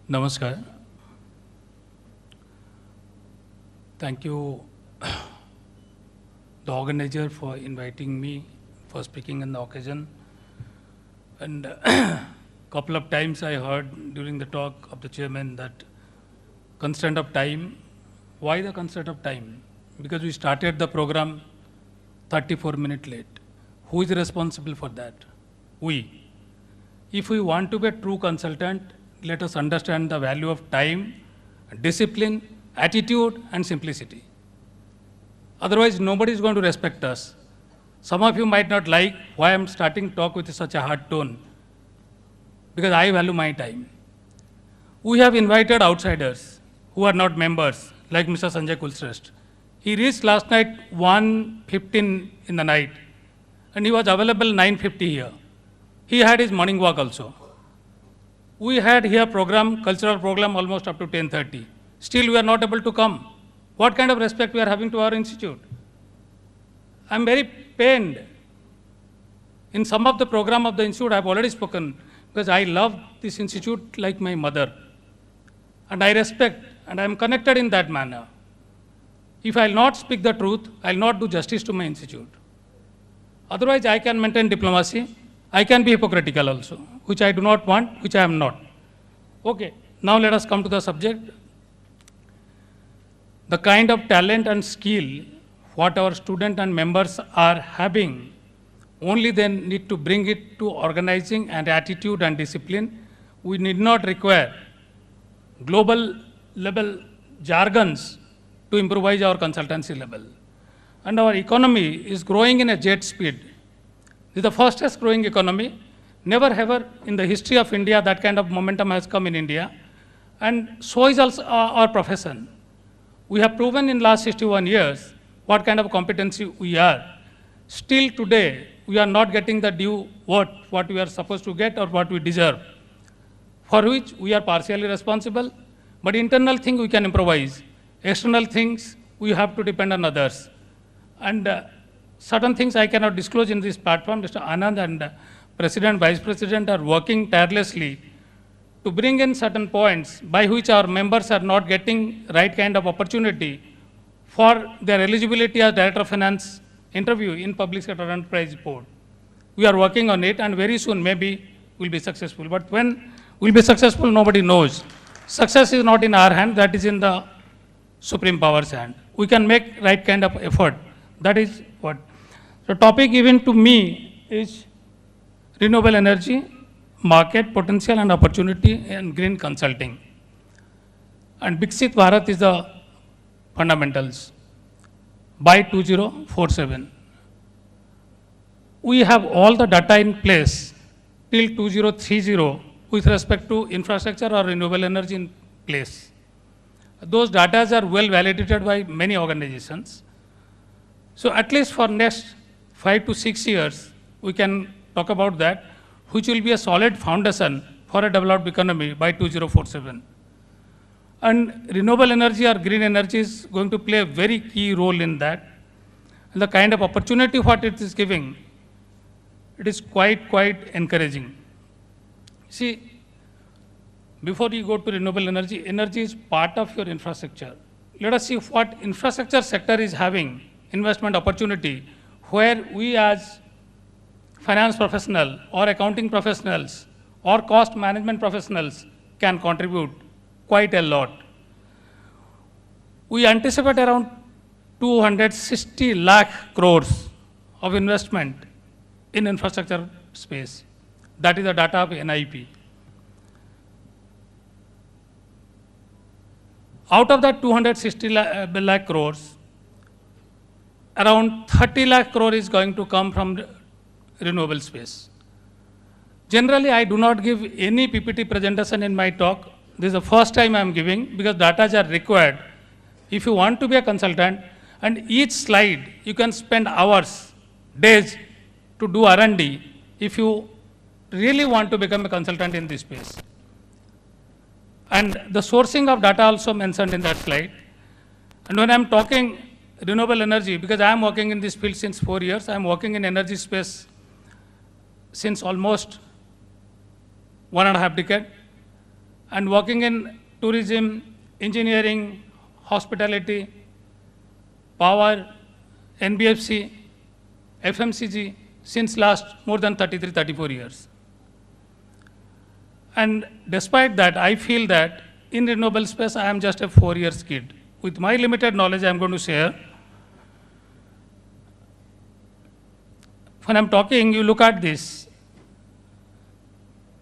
Namaskar. Thank you, the organizer, for inviting me for speaking on the occasion. And couple of times I heard during the talk of the chairman that constraint of time. Why the constraint of time? Because we started the program 34 minutes late. Who is responsible for that? We. If we want to be a true consultant, let us understand the value of time, discipline, attitude, and simplicity. Otherwise, nobody is going to respect us. Some of you might not like why I'm starting talk with such a hard tone, because I value my time. We have invited outsiders who are not members, like Mr. Sanjay Kulshrestha. He reached last night 1:15 in the night, and he was available 9:50 here. He had his morning walk also. We had here program, cultural program almost up to 10:30. Still we are not able to come. What kind of respect we are having to our institute? I'm very pained. In some of the program of the institute, I have already spoken, because I love this institute like my mother. And I respect, and I am connected in that manner. If I will not speak the truth, I will not do justice to my institute. Otherwise, I can maintain diplomacy. I can be hypocritical also, which I do not want, which I am not. Okay, now let us come to the subject. The kind of talent and skill what our students and members are having, only then need to bring it to organizing and attitude and discipline. We need not require global level jargons to improvise our consultancy level. And our economy is growing in a jet speed. This is the fastest growing economy. Never ever in the history of India that kind of momentum has come in India. And so is also our profession. We have proven in last 61 years what kind of competency we are. Still today, we are not getting the due what we are supposed to get or what we deserve, for which we are partially responsible. But internal thing we can improvise. External things we have to depend on others. And certain things I cannot disclose in this platform. Mr. Anand and President, Vice President are working tirelessly to bring in certain points by which our members are not getting right kind of opportunity for their eligibility as Director of Finance interview in Public Sector Enterprise Board. We are working on it, and very soon maybe we'll be successful. But when we'll be successful, nobody knows. Success is not in our hand, that is in the Supreme Power's hand. We can make right kind of effort. That is what. The topic given to me is renewable energy, market potential and opportunity, and green consulting. And Viksit Bharat is the fundamentals by 2047. We have all the data in place till 2030 with respect to infrastructure or renewable energy in place. Those data are well validated by many organizations. So at least for next 5 to 6 years, we can talk about that, which will be a solid foundation for a developed economy by 2047. And renewable energy or green energy is going to play a very key role in that. And the kind of opportunity what it is giving, it is quite encouraging. See, before you go to renewable energy, energy is part of your infrastructure. Let us see what infrastructure sector is having investment opportunity, where we as finance professional or accounting professionals or cost management professionals can contribute quite a lot. We anticipate around 260 lakh crores of investment in infrastructure space. That is the data of NIP. Out of that 260 lakh crores, around 30 lakh crore is going to come from renewable space. Generally, I do not give any PPT presentation in my talk. This is the first time I am giving, because data are required. If you want to be a consultant, and each slide you can spend hours, days to do R&D if you really want to become a consultant in this space. And the sourcing of data also mentioned in that slide. And when I am talking renewable energy, because I am working in this field since 4 years, I am working in energy space since almost 1.5 decades, and working in tourism, engineering, hospitality, power, NBFC, FMCG since last more than 33, 34 years. And despite that, I feel that in renewable space, I am just a 4-year kid. With my limited knowledge, I am going to share. When I'm talking, you look at this.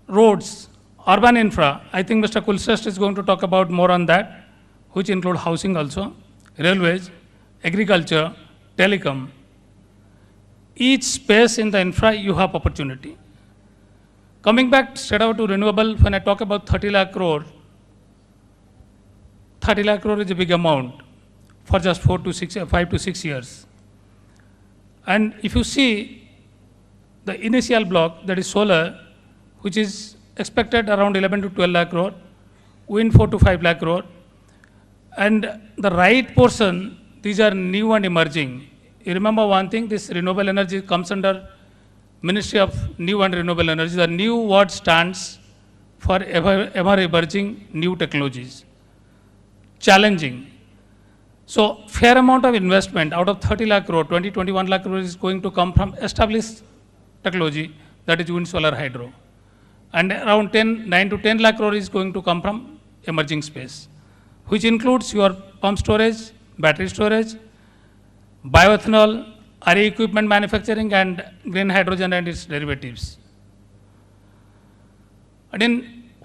Roads, urban infra, I think Mr. Kulshrestha is going to talk about more on that, which include housing also, railways, agriculture, telecom. Each space in the infra, you have opportunity. Coming back straight out to renewable, when I talk about 30 lakh crore, 30 lakh crore is a big amount for just 5 to 6 years. And if you see the initial block, that is solar, which is expected around 11 to 12 lakh crore, wind 4 to 5 lakh crore, and the right portion, these are new and emerging. You remember one thing, this renewable energy comes under Ministry of New and Renewable Energy. The new word stands for ever emerging new technologies. Challenging. So fair amount of investment out of 30 lakh crore, 21 lakh crore is going to come from established technology, that is wind, solar, hydro. And around 9 to 10 lakh crore is going to come from emerging space, which includes your pump storage, battery storage, bioethanol, RE equipment manufacturing, and green hydrogen and its derivatives. And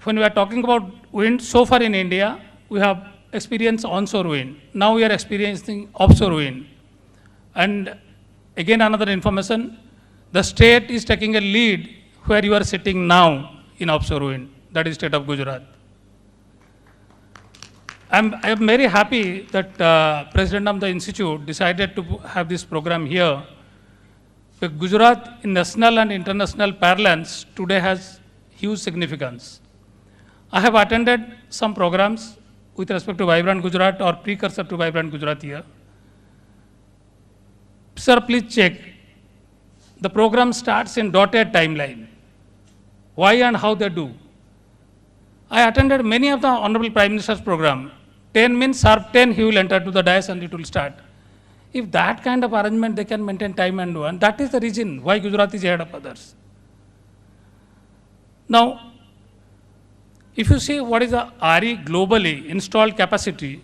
when we are talking about wind, so far in India, we have experienced onshore wind. Now we are experiencing offshore wind. And again, another information, the state is taking a lead where you are sitting now in offshore wind, that is state of Gujarat. I am very happy that President of the Institute decided to have this program here. Gujarat in national and international parlance today has huge significance. I have attended some programs with respect to Vibrant Gujarat or precursor to Vibrant Gujarat here. Sir, please check. The program starts in dotted timeline. Why and how they do. I attended many of the Honorable Prime Minister's program. 10 means sharp 10, he will enter to the dais and it will start. If that kind of arrangement they can maintain time and do, and that is the reason why Gujarat is ahead of others. Now, if you see what is the RE globally installed capacity,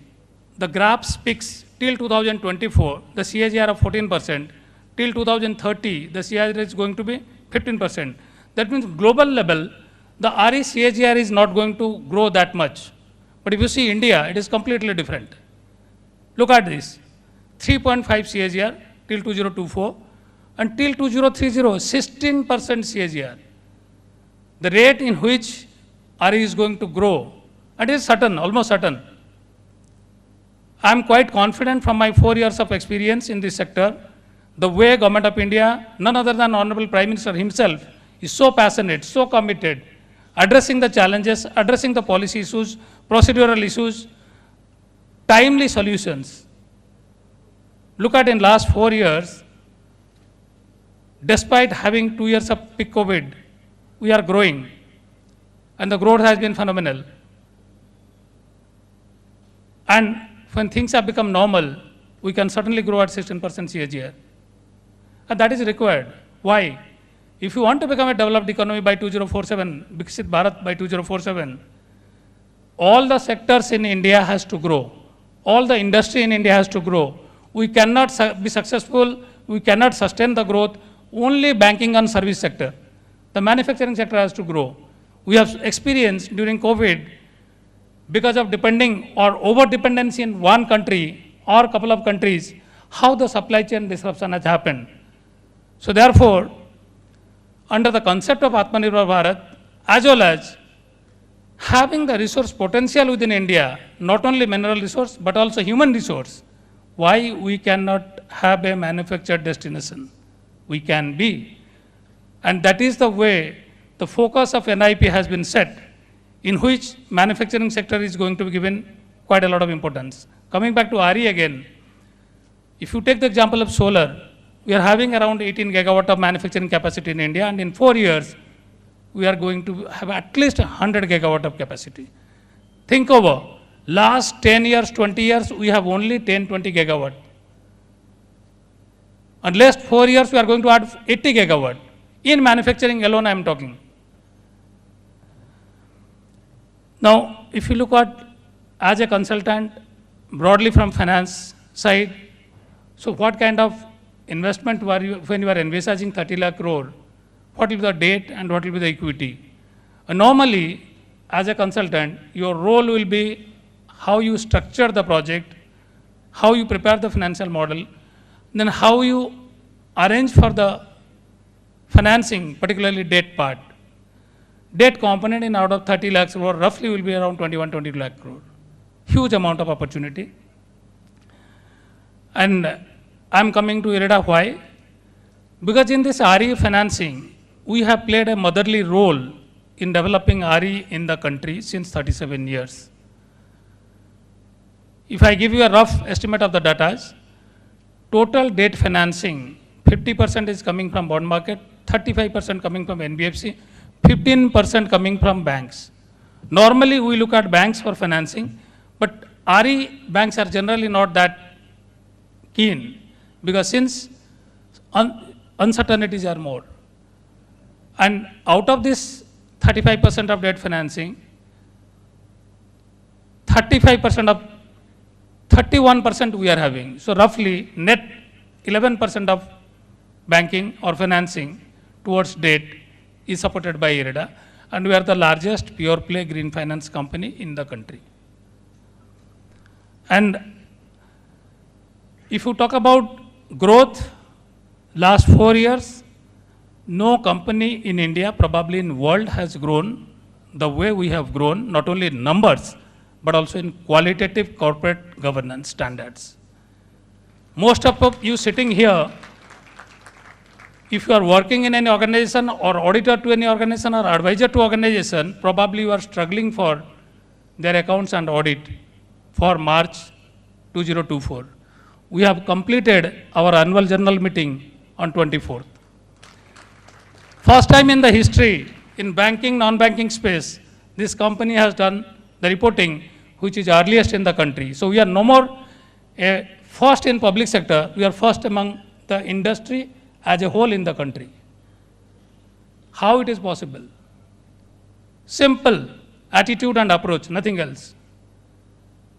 the graph speaks till 2024, the CAGR of 14%, till 2030, the CAGR is going to be 15%. That means global level, the RE CAGR is not going to grow that much. But if you see India, it is completely different. Look at this, 3.5 CAGR till 2024, and till 2030, 16% CAGR. The rate in which RE is going to grow, and it is certain, almost certain. I am quite confident from my 4 years of experience in this sector, the way Government of India, none other than Honorable Prime Minister himself, is so passionate, so committed, addressing the challenges, addressing the policy issues, procedural issues, timely solutions. Look at in last 4 years, despite having 2 years of peak COVID, we are growing, and the growth has been phenomenal. And when things have become normal, we can certainly grow at 16% CAGR. And that is required. Why? If you want to become a developed economy by 2047, Viksit Bharat by 2047, all the sectors in India has to grow. All the industry in India has to grow. We cannot be successful, we cannot sustain the growth only banking on service sector. The manufacturing sector has to grow. We have experienced during COVID, because of depending or over-dependency in one country or a couple of countries, how the supply chain disruption has happened. So therefore, under the concept of Atmanirbhar Bharat, as well as having the resource potential within India, not only mineral resource, but also human resource, why we cannot have a manufactured destination? We can be. And that is the way the focus of NIP has been set, in which manufacturing sector is going to be given quite a lot of importance. Coming back to RE again, if you take the example of solar, We are having around 18 gigawatt of manufacturing capacity in India, and in 4 years, we are going to have at least 100 gigawatt of capacity. Think over, last 10 years, 20 years, we have only 10, 20 gigawatt. In last 4 years, we are going to add 80 gigawatt. In manufacturing alone, I am talking. Now, if you look at as a consultant, broadly from finance side, so what kind of investment were you, when you are envisaging 30 lakh crore, what will be the debt and what will be the equity? Normally, as a consultant, your role will be how you structure the project, how you prepare the financial model, then how you arrange for the financing, particularly debt part. Debt component in out of 30 lakhs crore roughly will be around 21, 22 lakh crore. Huge amount of opportunity. And I'm coming to IREDA why? Because in this RE financing, we have played a motherly role in developing RE in the country since 37 years. If I give you a rough estimate of the data, total debt financing, 50% is coming from bond market, 35% coming from NBFC, 15% coming from banks. Normally, we look at banks for financing, but RE banks are generally not that keen because since uncertainties are more. And out of this 35% of debt financing, 31% we are having. So roughly net 11% of banking or financing towards debt is supported by IREDA, and we are the largest pure play green finance company in the country. And if you talk about growth, last 4 years, no company in India, probably in world, has grown the way we have grown, not only in numbers, but also in qualitative corporate governance standards. Most of you sitting here, if you are working in any organization or auditor to any organization or advisor to organization, probably you are struggling for their accounts and audit for March 2024. We have completed our annual general meeting on 24th. First time in the history in banking, non-banking space, this company has done the reporting which is earliest in the country. So we are no more first in public sector, we are first among the industry as a whole in the country. How it is possible? Simple attitude and approach, nothing else.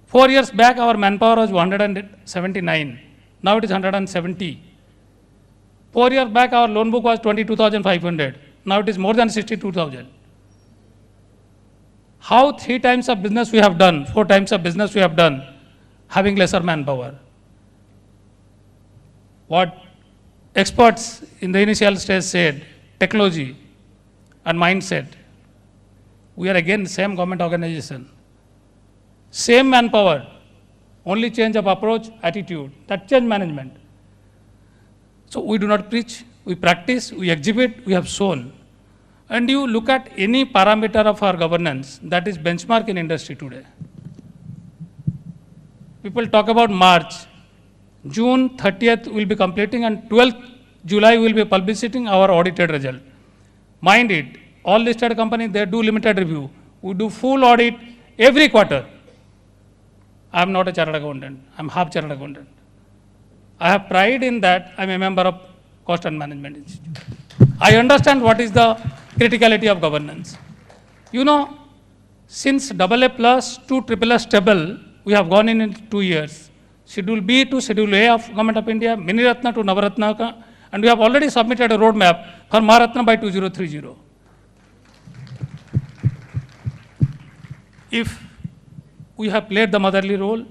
4 years back, our manpower was 179. Now it is 170. 4 years back, our loan book was 22,500. Now it is more than 62,000. How 3 times of business we have done, 4 times of business we have done, having lesser manpower? What experts in the initial stage said, technology and mindset. We are again same government organization. Same manpower, only change of approach, attitude, that change management. So we do not preach, we practice, we exhibit, we have shown. And you look at any parameter of our governance, that is benchmark in industry today. People talk about March. June 30th will be completing and 12th July will be publishing our audited result. Mind it, all listed companies, they do limited review. We do full audit every quarter. I am not a chartered accountant, I am half chartered accountant. I have pride in that I am a member of Cost and Management Institute. I understand what is the criticality of governance. You know, since AA plus to SSS stable, we have gone in 2 years. Schedule B to Schedule A of Government of India, Mini Ratna to Navaratna ka, and we have already submitted a roadmap for Maharatna by 2030. If we have played the motherly role,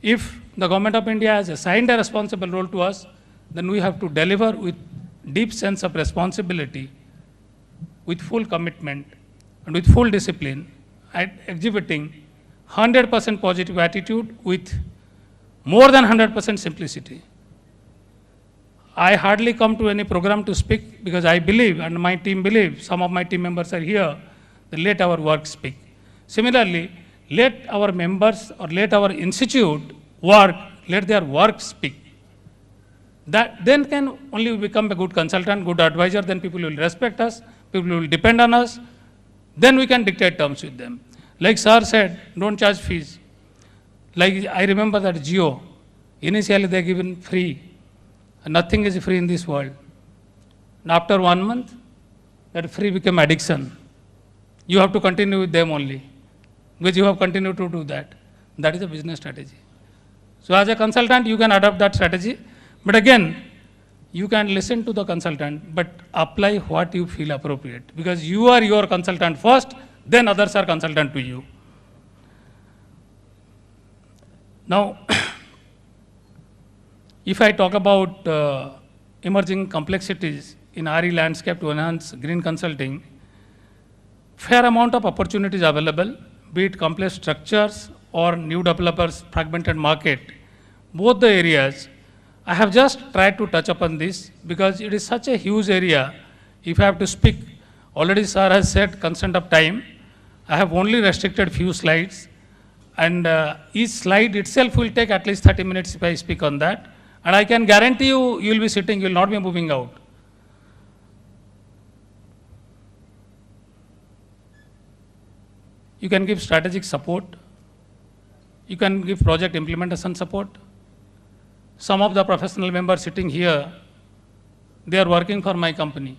if the Government of India has assigned a responsible role to us, then we have to deliver with deep sense of responsibility, with full commitment and with full discipline, and exhibiting 100% positive attitude with more than 100% simplicity. I hardly come to any program to speak because I believe, and my team believes, some of my team members are here, that let our work speak. Similarly, let our members or let our institute work, let their work speak. That then can only become a good consultant, good advisor, then people will respect us, people will depend on us, then we can dictate terms with them. Like sir said, don't charge fees. Like I remember that Jio, initially they given free, and nothing is free in this world. And after 1 month, that free became addiction. You have to continue with them only, because you have continued to do that. That is a business strategy. So as a consultant, you can adopt that strategy. But again, you can listen to the consultant, but apply what you feel appropriate. Because you are your consultant first, then others are consultant to you. Now, if I talk about emerging complexities in RE landscape to enhance green consulting, fair amount of opportunities available, be it complex structures or new developers, fragmented market, both the areas. I have just tried to touch upon this because it is such a huge area. If I have to speak, already sir has said constraint of time. I have only restricted few slides, and each slide itself will take at least 30 minutes if I speak on that. And I can guarantee you, you will be sitting, you will not be moving out. You can give strategic support. You can give project implementation support. Some of the professional members sitting here, they are working for my company.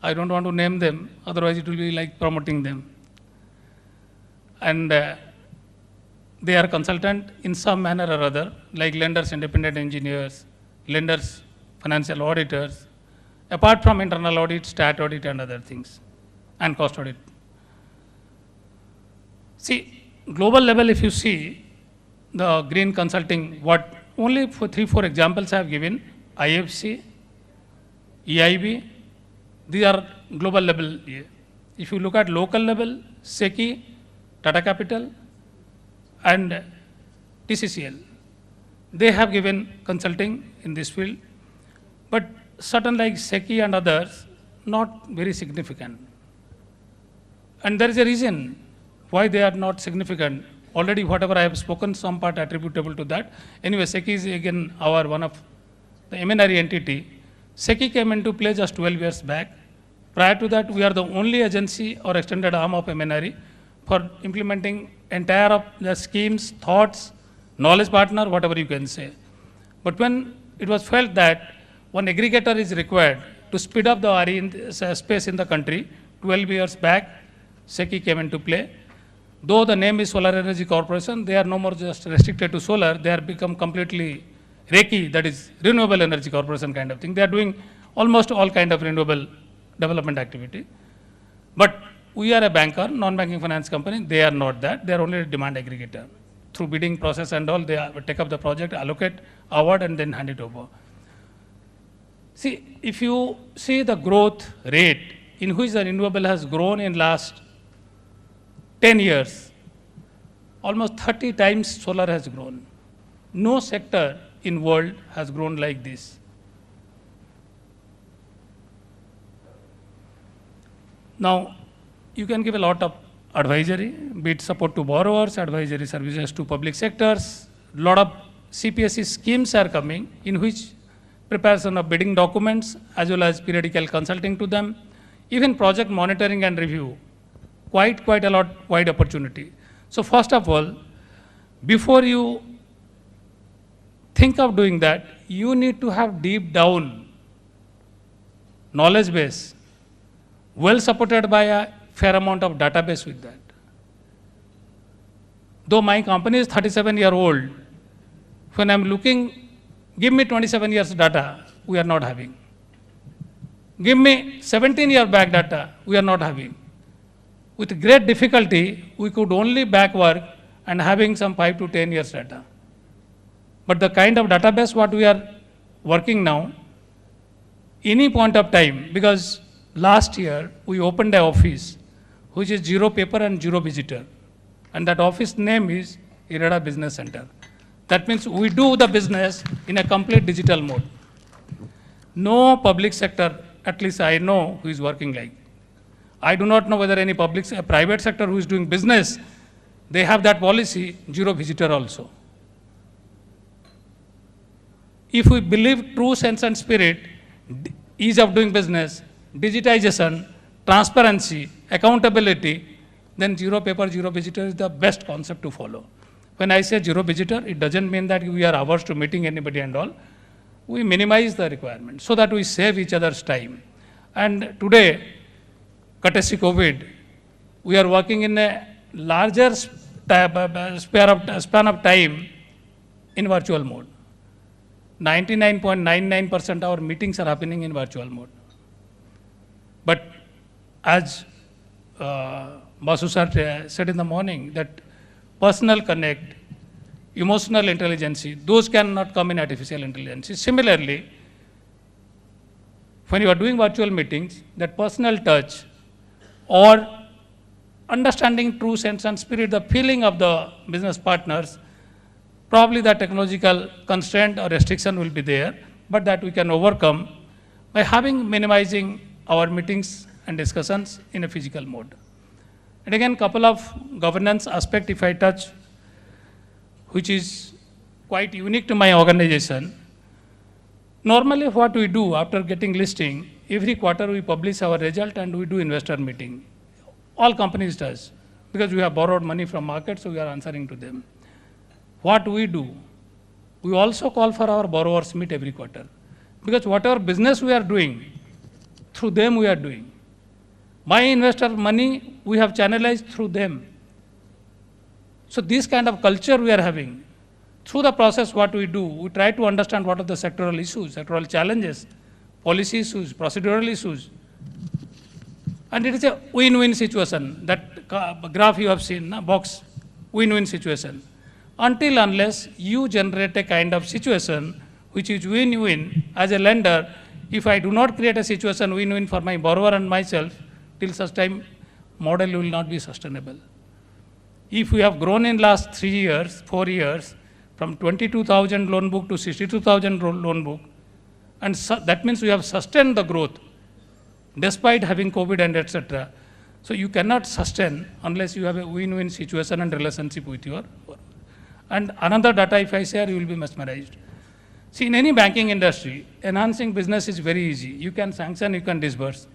I don't want to name them, otherwise it will be like promoting them. And they are consultant in some manner or other, like lenders, independent engineers, lenders, financial auditors, apart from internal audit, stat audit and other things, and cost audit. See, global level, if you see the green consulting, what only for 3-4 examples I have given, IFC, EIB, these are global level. If you look at local level, SECI, Tata Capital, and TCCL, they have given consulting in this field, but certain like SECI and others, not very significant. And there is a reason why they are not significant. Already whatever I have spoken, some part attributable to that. Anyway, SECI is again our one of the MNRE entity. SECI came into play just 12 years back. Prior to that, we are the only agency or extended arm of MNRE for implementing entire of the schemes, thoughts, knowledge partner, whatever you can say. But when it was felt that one aggregator is required to speed up the RE space in the country, 12 years back, SECI came into play. Though the name is Solar Energy Corporation, they are no more just restricted to solar, they are become completely RECI, that is Renewable Energy Corporation kind of thing. They are doing almost all kind of renewable development activity. But we are a banker, non-banking finance company, they are not that, they are only a demand aggregator. Through bidding process and all, they take up the project, allocate, award and then hand it over. See, if you see the growth rate in which the renewable has grown in last 10 years, almost 30 times solar has grown. No sector in world has grown like this. Now, you can give a lot of advisory, be it support to borrowers, advisory services to public sectors. Lot of CPSE schemes are coming in which preparation of bidding documents as well as periodical consulting to them, even project monitoring and review. Quite a lot wide opportunity. So first of all, before you think of doing that, you need to have deep down knowledge base, well supported by a fair amount of database with that. Though my company is 37-year-old, when I'm looking, give me 27 years data, we are not having. Give me 17-year back data, we are not having. With great difficulty, we could only back work and having some 5 to 10 years data. But the kind of database what we are working now, any point of time, because last year we opened an office which is zero paper and zero visitor. And that office name is IREDA Business Center. That means we do the business in a complete digital mode. No public sector, at least I know, who is working like. I do not know whether any private sector who is doing business, they have that policy, zero visitor also. If we believe true sense and spirit, ease of doing business, digitization, transparency, accountability, then zero paper, zero visitor is the best concept to follow. When I say zero visitor, it doesn't mean that we are averse to meeting anybody and all. We minimize the requirement so that we save each other's time. And today, courtesy COVID, we are working in a larger span of time in virtual mode. 99.99% our meetings are happening in virtual mode. But as Basu sir said in the morning, that personal connect, emotional intelligence, those cannot come in artificial intelligence. Similarly, when you are doing virtual meetings, that personal touch or understanding true sense and spirit, the feeling of the business partners, probably the technological constraint or restriction will be there, but that we can overcome by minimizing our meetings and discussions in a physical mode. And again, couple of governance aspect if I touch, which is quite unique to my organization. Normally what we do after getting listing, every quarter we publish our result and we do investor meeting. All companies does, because we have borrowed money from market, so we are answering to them. What we do, we also call for our borrowers meet every quarter, because whatever business we are doing, through them we are doing. My investor money we have channelized through them. So this kind of culture we are having. Through the process what we do, we try to understand what are the sectoral issues, sectoral challenges, policy issues, procedural issues. And it is a win-win situation. That graph you have seen, box, win-win situation. Until unless you generate a kind of situation which is win-win as a lender, if I do not create a situation win-win for my borrower and myself, till such time model will not be sustainable. If we have grown in last 3 years, 4 years, from 22,000 loan book to 62,000 loan book, and that means we have sustained the growth despite having COVID and etc. So you cannot sustain unless you have a win-win situation and relationship with your borrower. And another data if I share, you will be mesmerized. See, in any banking industry, enhancing business is very easy. You can sanction, you can disburse.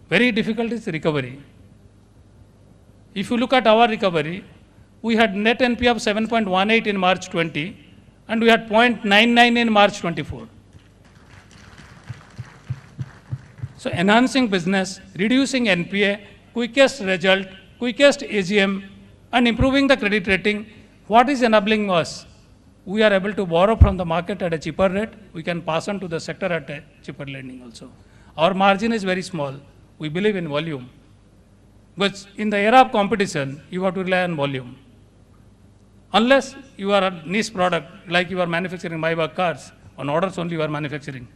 Very difficult is recovery. If you look at our recovery, we had net NPA of 7.18 in March 20, and we had 0.99 in March 24. So enhancing business, reducing NPA, quickest result, quickest AGM, and improving the credit rating, what is enabling us? We are able to borrow from the market at a cheaper rate. We can pass on to the sector at a cheaper lending also. Our margin is very small. We believe in volume. But in the era of competition, you have to rely on volume. Unless you are a niche product, like you are manufacturing Maybach cars, on orders only you are manufacturing.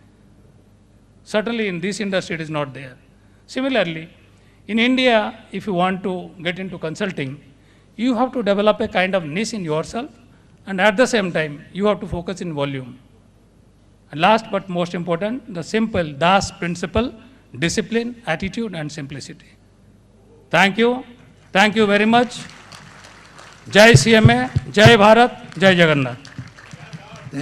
Certainly in this industry it is not there. Similarly, in India, if you want to get into consulting, you have to develop a kind of niche in yourself, and at the same time, you have to focus in volume. And last but most important, the simple DAS principle, discipline, attitude, and simplicity. Thank you. Thank you very much. Jai CMA, Jai Bharat, Jai Jagannath.